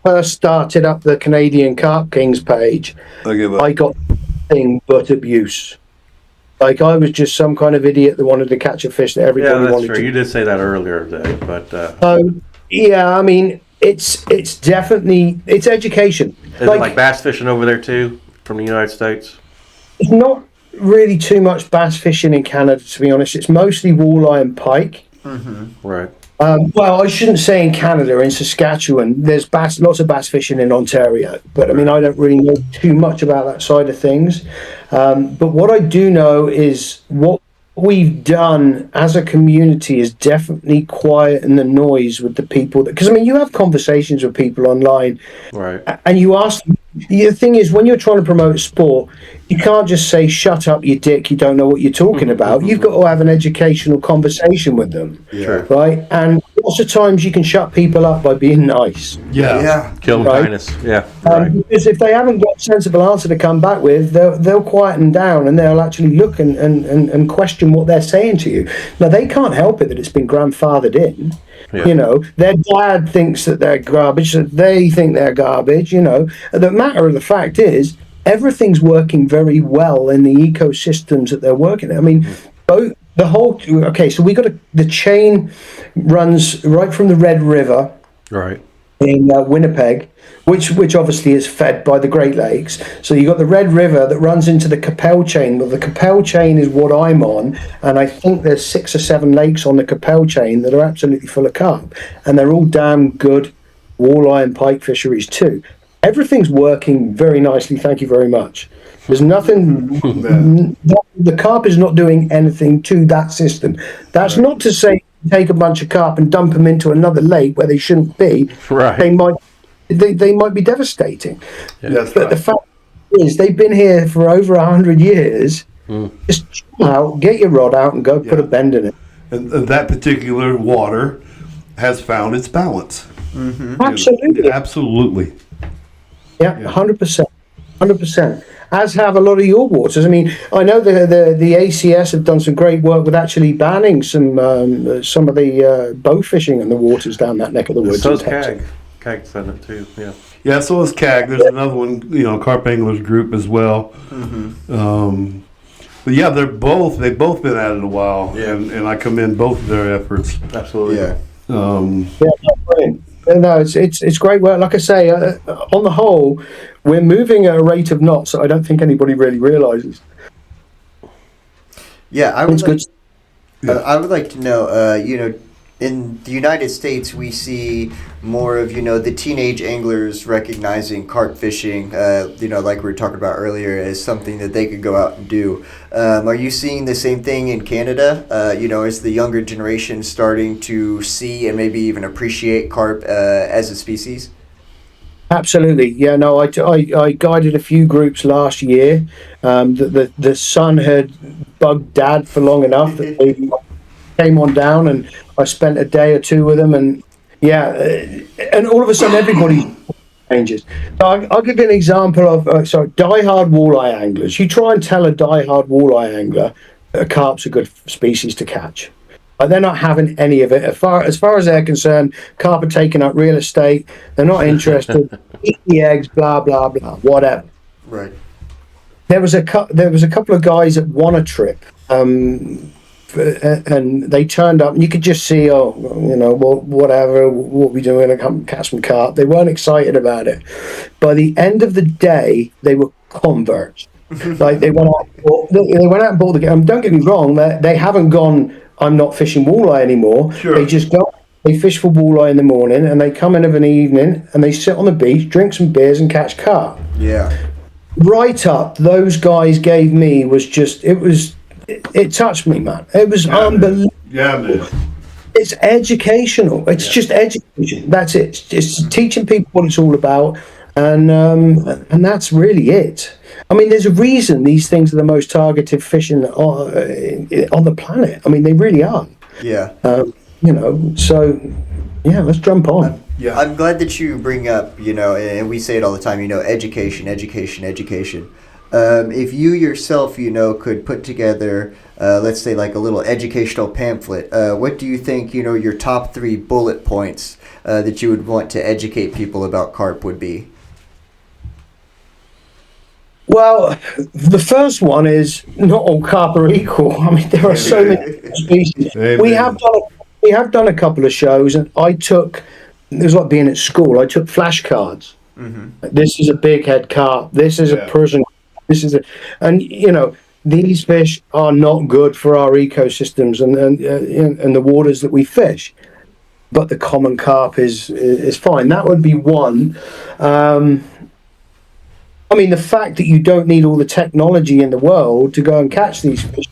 when I first started up the Canadian Carp Kings page, I got nothing but abuse. Like I was just some kind of idiot that wanted to catch a fish that everybody wanted to. You did say that earlier today, but yeah, I mean, it's definitely education. Is it like bass fishing over there too, from the United States? It's not really too much bass fishing in Canada, to be honest. It's mostly walleye and pike. Right. Well, I shouldn't say in Canada. In Saskatchewan, there's lots of bass fishing in Ontario, but I mean, I don't really know too much about that side of things. But what I do know is what we've done as a community is definitely quieten the noise with the people. Because I mean, you have conversations with people online, right? And you ask them. The thing is, when you're trying to promote sport, you can't just say, "Shut up, you dick! You don't know what you're talking about." You've got to have an educational conversation with them, right? And lots of times you can shut people up by being nice. Kill them kindness. Because if they haven't got a sensible answer to come back with, they'll quieten down and they'll actually look and question what they're saying to you. Now they can't help it that it's been grandfathered in. You know, their dad thinks that they're garbage, that they think they're garbage. You know, the matter of the fact is, everything's working very well in the ecosystems that they're working in. I mean, the whole. Okay, so we got the chain runs right from the Red River Right. in Winnipeg, which obviously is fed by the Great Lakes. So you got the Red River that runs into the Capel chain. Well, the Capel chain is what I'm on, and I think there's 6 or 7 lakes on the Capel chain that are absolutely full of carp, and they're all damn good walleye and pike fisheries too. Everything's working very nicely. Thank you very much. There's nothing. The carp is not doing anything to that system. That's not to say take a bunch of carp and dump them into another lake where they shouldn't be. Right. They might be devastating. Yeah. That's But right. the fact is, they've been here for over 100 years. Just chill out, get your rod out, and go put a bend in it. And that particular water has found its balance. Absolutely. Absolutely. Yeah, 100%. 100%. As have a lot of your waters. I mean, I know the ACS have done some great work with actually banning some of the bow fishing in the waters down that neck of the woods. So's in Texas. CAG. CAG's done it too. Yeah. Yeah, so is CAG. There's another one, Carp Anglers Group as well. But yeah, they've both been at it a while, and I commend both of their efforts. Absolutely. Yeah. Brilliant. No, it's great work. Like I say, on the whole, we're moving at a rate of knots that I don't think anybody really realizes. Yeah, It's good. I would like to know, in the United States, we see more of, the teenage anglers recognizing carp fishing, like we were talking about earlier, as something that they could go out and do. Are you seeing the same thing in Canada? Is the younger generation starting to see and maybe even appreciate carp as a species? Absolutely, yeah. No, I guided a few groups last year. The sun had bugged Dad for long enough that they came on down, and I spent a day or two with them, and and all of a sudden everybody changes. So I'll give you an example of diehard walleye anglers. You try and tell a diehard walleye angler that a carp's a good species to catch. They're not having any of it. As far as they're concerned, carp are taking up real estate. They're not interested. Eat the eggs, blah blah blah, whatever. Right. There was a couple of guys that won a trip, and they turned up, and you could just see, whatever, what we doing? I come catch some carp. They weren't excited about it. By the end of the day, they were converts. Like they went out and bought the game. Don't get me wrong, they haven't gone, I'm not fishing walleye anymore. Sure. They just go, they fish for walleye in the morning, and they come in of an evening, and they sit on the beach, drink some beers, and catch carp. Yeah. Right up, those guys gave me it touched me, man. It was unbelievable. Yeah, man. It's educational. It's just education. That's it. It's teaching people what it's all about, and that's really it. I mean, there's a reason these things are the most targeted fishing on the planet. I mean, they really are. Yeah. So let's jump on. Yeah. I'm glad that you bring up, and we say it all the time, education. If you yourself, could put together, let's say like a little educational pamphlet, what do you think, your top 3 bullet points that you would want to educate people about carp would be? Well, the first one is not all carp are equal. I mean, there are so many species. Amen. We have done a couple of shows, and it was like being at school. I took flashcards. Mm-hmm. This is a big head carp. This is a Persian. This is these fish are not good for our ecosystems and the waters that we fish. But the common carp is fine. That would be one. I mean, the fact that you don't need all the technology in the world to go and catch these fish.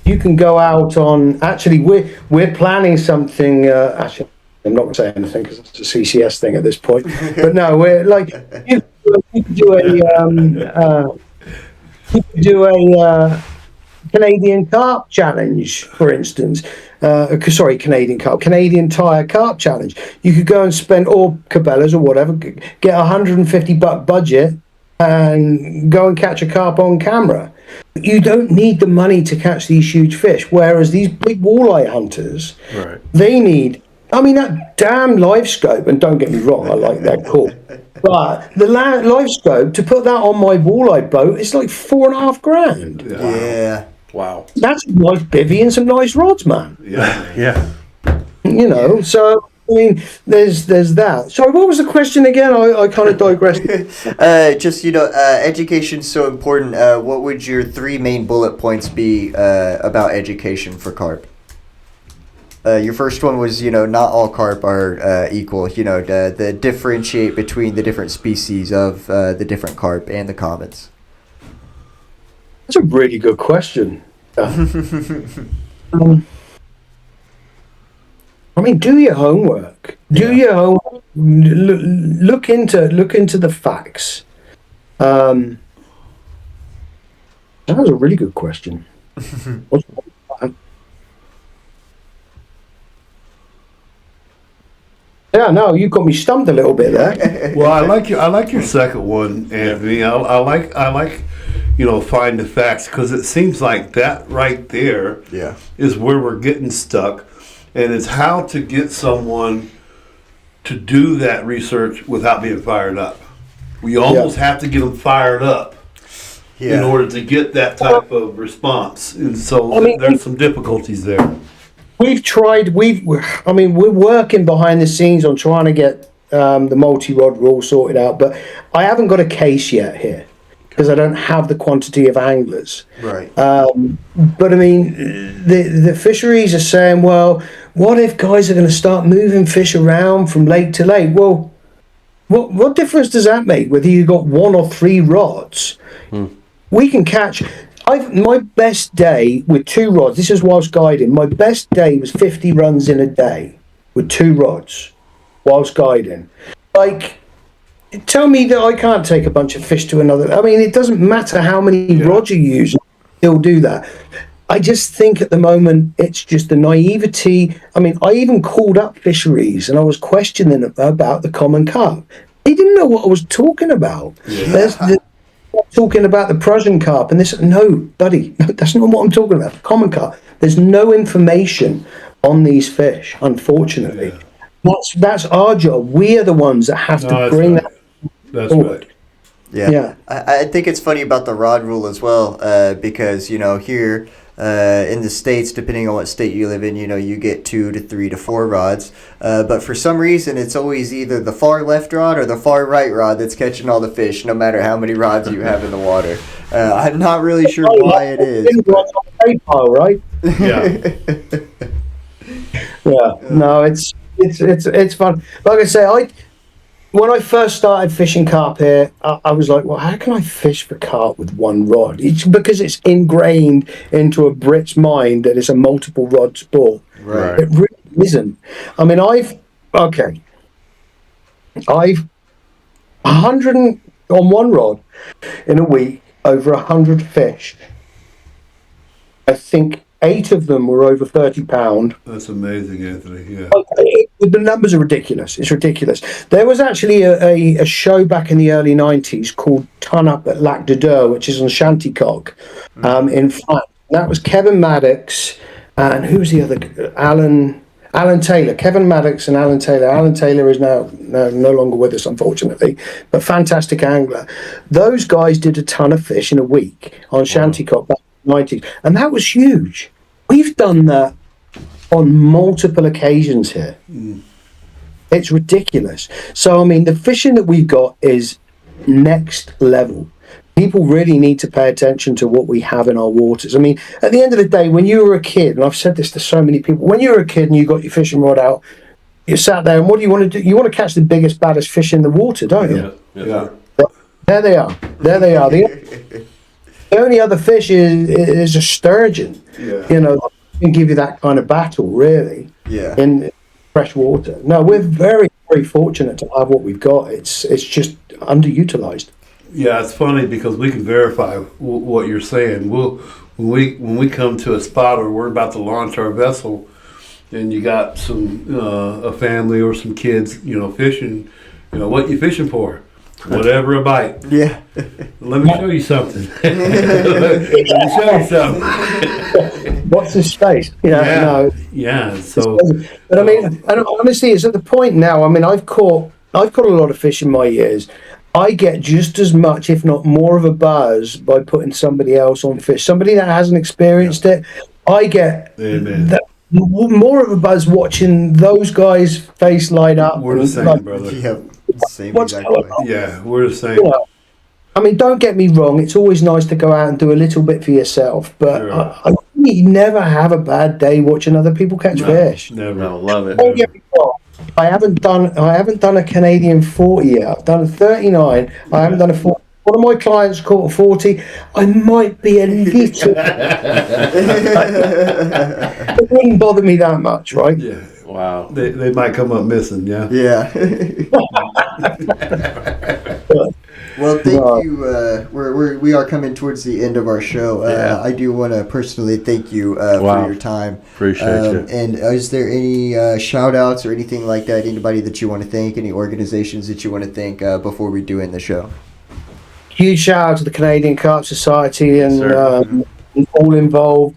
You can go out on. Actually, we're planning something. Actually, I'm not going to say anything because it's a CCS thing at this point. But no, we're like you could do a Canadian carp challenge, for instance. Canadian tire carp challenge. You could go and spend, or Cabela's or whatever, get $150 budget and go and catch a carp on camera. You don't need the money to catch these huge fish, whereas these big walleye hunters, they need, that damn live scope, and don't get me wrong, I like that cool. But the live scope, to put that on my walleye boat, it's like $4,500. Yeah. Wow. That's a nice bivvy and some nice rods, man. Yeah. Yeah. You know, so I mean, there's that. Sorry, what was the question again? I kind of digressed. Just education's so important. What would your 3 main bullet points be about education for carp? Your first one was, not all carp are equal. The differentiate between the different species of the different carp and the commons. That's a really good question. I mean, do your homework. Do your homework. Look into the facts. That was a really good question. Yeah, no, you got me stumped a little bit there. Well, I like your second one, Anthony. I like find the facts, because it seems like that right there is where we're getting stuck, and it's how to get someone to do that research without being fired up. We almost have to get them fired up in order to get that type of response, and so there's some difficulties there. We've tried. We're working behind the scenes on trying to get the multi-rod rule sorted out, but I haven't got a case yet here because I don't have the quantity of anglers. Right. But I mean, the fisheries are saying, well, what if guys are going to start moving fish around from lake to lake? Well, what difference does that make whether you got 1 or 3 rods? We can catch. My best day with 2 rods, this is whilst guiding, my best day was 50 runs in a day with 2 rods whilst guiding. Like, tell me that I can't take a bunch of fish to another. I mean, it doesn't matter how many rods you use, they'll do that. I just think at the moment it's just the naivety. I mean, I even called up fisheries and I was questioning about the common carp. They didn't know what I was talking about. Talking about the Prussian carp and this. No, buddy, no, that's not what I'm talking about. The common carp. There's no information on these fish, unfortunately. That's our job. We are the ones that have to bring that forward. Right. Yeah. I think it's funny about the rod rule as well, because here in the States, depending on what state you live in, you get 2 to 3 to 4 rods, but for some reason it's always either the far left rod or the far right rod that's catching all the fish, no matter how many rods you have in the water. I'm not really sure why it is. Right? Yeah. No, it's fun. Like I say, when I first started fishing carp here, I was like, well, how can I fish for carp with 1 rod? It's because it's ingrained into a Brit's mind that it's a multiple rod sport. Right. It really isn't. I mean, I've 100 on 1 rod in a week, over 100 fish. I think 8 of them were over 30 pound. That's amazing, Anthony. Yeah. The numbers are ridiculous. It's ridiculous. There was actually a show back in the early 90s called Ton Up at Lac de Deux, which is on Shantycock in France. That was Kevin Maddox and who's the other? Alan Taylor. Kevin Maddox and Alan Taylor. Alan Taylor is now no longer with us, unfortunately, but fantastic angler. Those guys did a ton of fish in a week on Shantycock back in the 90s, and that was huge. We've done that on multiple occasions here. It's ridiculous. So I mean, the fishing that we've got is next level. People really need to pay attention to what we have in our waters. I mean, at the end of the day, when you were a kid, and I've said this to so many people, when you were a kid and you got your fishing rod out, you sat there and what do you want to do? You want to catch the biggest, baddest fish in the water, don't you? Yeah. There they are. The only other fish is a sturgeon. Can give you that kind of battle, really. In fresh water. No, we're very, very fortunate to have what we've got. It's just underutilized. Yeah, it's funny because we can verify what you're saying. When we come to a spot or we're about to launch our vessel, and you got a family or some kids, fishing. What you fishing for? Whatever a bite. Yeah. Let me show you something. What's the space? Yeah. So, but I mean, and honestly, it's at the point now. I mean, I've caught a lot of fish in my years, I get just as much, if not more, of a buzz by putting somebody else on fish. Somebody that hasn't experienced it, I get more of a buzz watching those guys' face light up. We're the same, brother. Yep. Same What's exact going way. on? Yeah, we're the same. You know, I mean, don't get me wrong. It's always nice to go out and do a little bit for yourself, but Sure. I really never have a bad day watching other people catch fish. Never. No, love it. Don't get me wrong. I haven't done a Canadian 40 yet. I've done a 39. I haven't done a 40. One of my clients caught a 40. I might be a little. It wouldn't bother me that much, right? Yeah. Wow. They might come up missing, yeah. Yeah. Well, thank you. We are coming towards the end of our show. Yeah. I do want to personally thank you for your time. Appreciate you. And is there any shout outs or anything like that? Anybody that you want to thank? Any organizations that you want to thank before we do end the show? Huge shout out to the Canadian Carp Society and Sir. all involved.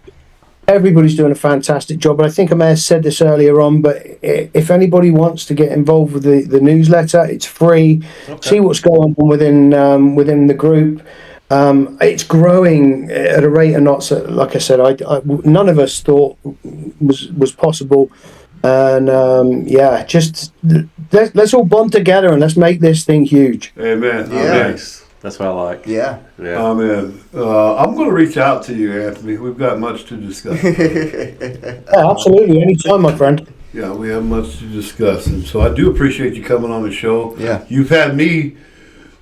Everybody's doing a fantastic job. And I think I may have said this earlier on, but if anybody wants to get involved with the newsletter, it's free. Okay. See what's going on within the group. It's growing at a rate of knots. Like I said, none of us thought was possible. And just let's all bond together and let's make this thing huge. Amen. Yeah. Amen. Nice. That's what I like. Yeah. Yeah. Amen. I'm going to reach out to you, Anthony. We've got much to discuss. Yeah, absolutely. Anytime, my friend. Yeah, we have much to discuss. And so I do appreciate you coming on the show. Yeah. You've had me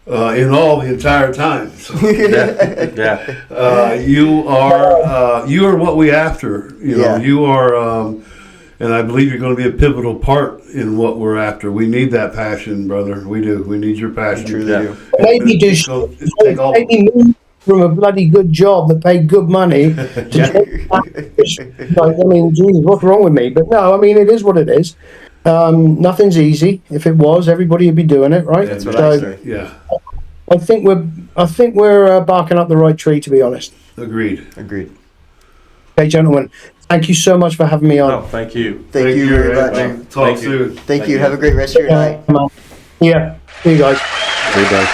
in all the entire time. So, Yeah. you are what we after. You know, Yeah. you are, and I believe you're going to be a pivotal part in what we're after. We need that passion, brother. We do. We need your passion. Truly Yeah. do. Maybe do Take all- maybe move from a bloody good job that paid good money to like, I mean, geez, what's wrong with me? But no, I mean, it is what it is. Nothing's easy. If it was, everybody would be doing it, right? That's what So I say. Yeah, I think we're barking up the right tree, to be honest. agreed. Agreed. Okay, gentlemen, thank you so much for having me on. Oh, thank you. Thank you very much. Talk Thank you. soon. Thank you. Have a great rest of your night. Yeah, see you guys. Hey, bud.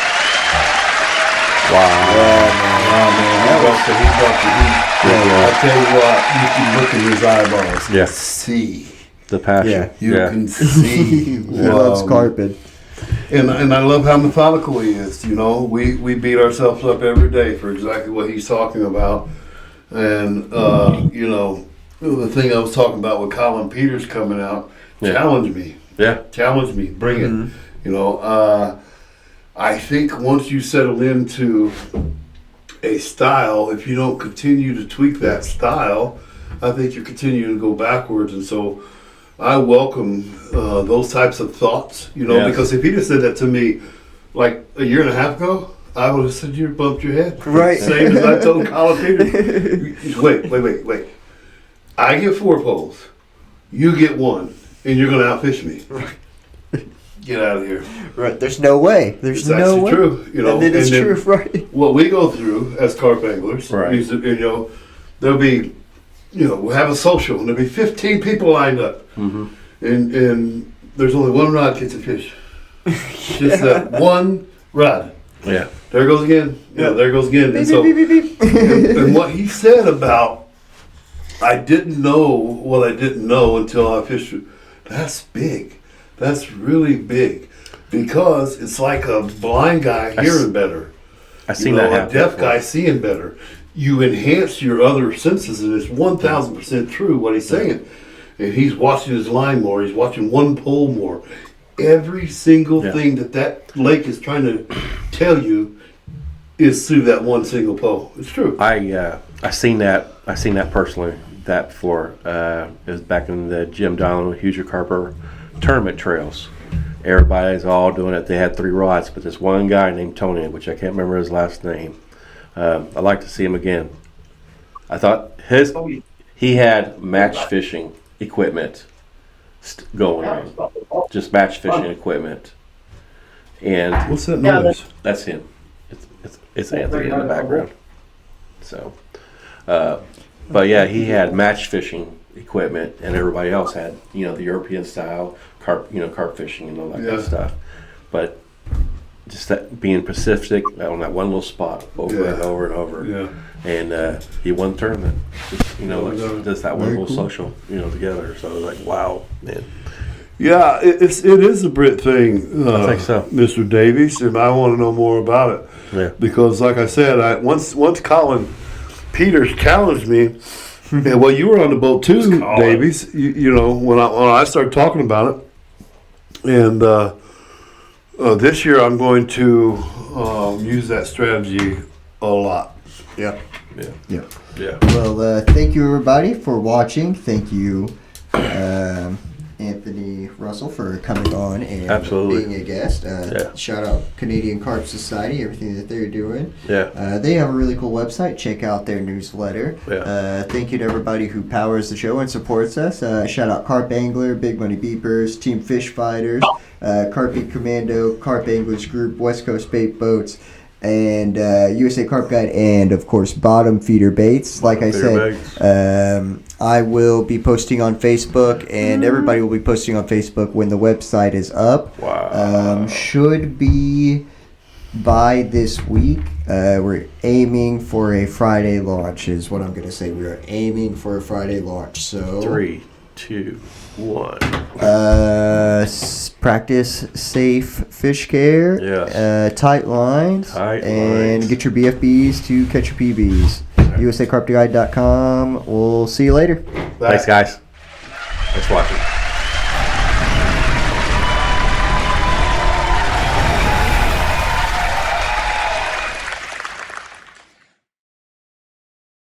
Wow. Oh, man, he brought the heat. I tell you what, you can look in his eyeballs. Yes. See. The passion. Yeah. You can see. He loves carpet. And I love how methodical he is. You know, we beat ourselves up every day for exactly what he's talking about. And, you know, the thing I was talking about with Colin Peters coming out, Yeah. challenge me. Yeah. Challenge me. Bring it. You know, I think once you settle into a style, if you don't continue to tweak that style, I think you're continuing to go backwards. And so I welcome those types of thoughts, you know, Yes. because if he'd have said that to me like a year and a half ago, I would have said you bumped your head. Right. Same as I told Colin Peters. Wait. I get 4 poles. You get 1. And you're going to outfish me. Get out of here. Right. There's no way. There's It's no actually way. true. You know, And it is and then true, right? what we go through as carp anglers Right. is, you know, there'll be, you know, we'll have a social and there'll be 15 people lined up. Mm-hmm. And there's only one rod catching fish. Just that one rod. Yeah. There it goes again. You know, there it goes again. And so, and what he said about, I didn't know what I didn't know until I fished. That's big. That's really big. Because it's like a blind guy hearing better. I seen You know, that a happen. deaf before. guy seeing better. You enhance your other senses, and it's 1,000% true what he's saying. And he's watching his line more. He's watching one pole more. Every single Yeah. thing that lake is trying to tell you is through that one single pole. It's true. I seen that personally. That before it was back in the Jim Donald Huger Carper tournament trails. Everybody's all doing it. They had 3 rods, but this one guy named Tony, which I can't remember his last name. I'd like to see him again. I thought he had match fishing equipment going on, just match fishing equipment, and What's that noise? that's him. It's Anthony in the background. So, but yeah, he had match fishing equipment, and everybody else had, you know, the European style carp, you know, carp fishing and all that kind of Yeah. stuff. But just that being Pacific on that one little spot over and over and over. Yeah. And he won the tournament. Just, just that one Very little cool. social, together. So I was like, wow, man. Yeah, it is a Brit thing. I think so. Mr. Davies, and I want to know more about it. Yeah. Because, like I said, once Colin Peters challenged me, and well, you were on the boat too, Davies. When I started talking about it, and this year I'm going to use that strategy a lot. Yeah. Yeah. Yeah. Well, thank you everybody for watching. Thank you, Anthony Russell, for coming on and Absolutely. being a guest. Shout out Canadian Carp Society, everything that they're doing. Yeah. They have a really cool website. Check out their newsletter. Yeah. Thank you to everybody who powers the show and supports us. Shout out Carp Angler, Big Money Beepers, Team Fish Fighters, Carpy Commando, Carp Anglers Group, West Coast Bait Boats, and USA CARP Guide, and of course Bottom Feeder Baits. Like I said, I will be posting on Facebook, and everybody will be posting on Facebook when the website is up. Wow. Should be by this week. We're aiming for a Friday launch, is what I'm going to say. We are aiming for a Friday launch. So 3, 2, 1. Practice safe fish care. Yes. Tight lines. Tight and lines. get your BFBs to catch your PBs. USACarpguide.com. We'll see you later. Thanks, guys. Thanks for watching.